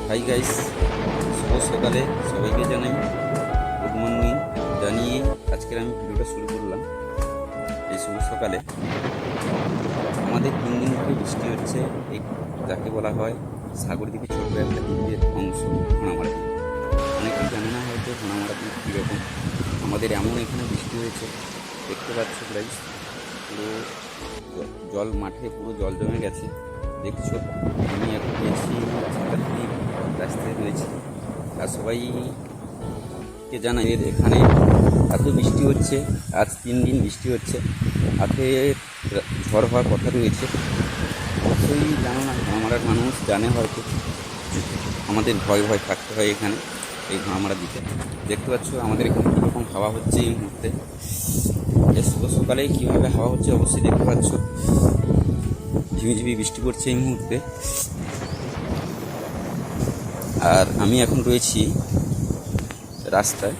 Hi guys, শুভ সকালে সবাইকে জানাই গুড মর্নিং জানিয়ে আজকের আমি ভিডিওটা শুরু করলাম। এই শুভ সকালে আমাদের 3 দিন ধরে বৃষ্টি হচ্ছে, এই যাকে বলা হয় সাগরদ্বীপে ছোট্ট একটা দ্বীপের অংশ ঘোড়ামারা দ্বীপ। অনেকেই জানে না হয়তো ঘোড়ামারা দ্বীপ কীরকম। আমাদের এমন এখানে বৃষ্টি হয়েছে, দেখতে পাচ্ছ গাইস, পুরো জল মাঠে পুরো জল জমে গেছে। দেখছো আমি এখন গেছি সাগরদ্বীপ রাস্তায় রয়েছি, আর সবাইকে জানাই এখানে এত বৃষ্টি হচ্ছে, আজ 3 দিন বৃষ্টি হচ্ছে, আজকে ঝড় হওয়ার কথা রয়েছে। অবশ্যই জানো না, ঘোড়ামারার মানুষ জানে হয়তো আমাদের ভয় ভয় থাকতে হয় এখানে এই ঘোড়ামারা দিকে। দেখতে পাচ্ছ আমাদের এখানে কীরকম হাওয়া হচ্ছে এই মুহূর্তে, এই শুভ সকালে কীভাবে হাওয়া হচ্ছে অবশ্যই দেখতে পাচ্ছ। ঝিমিঝিমি বৃষ্টি পড়ছে এই মুহূর্তে, আর আমি এখন রয়েছি রাস্তায়।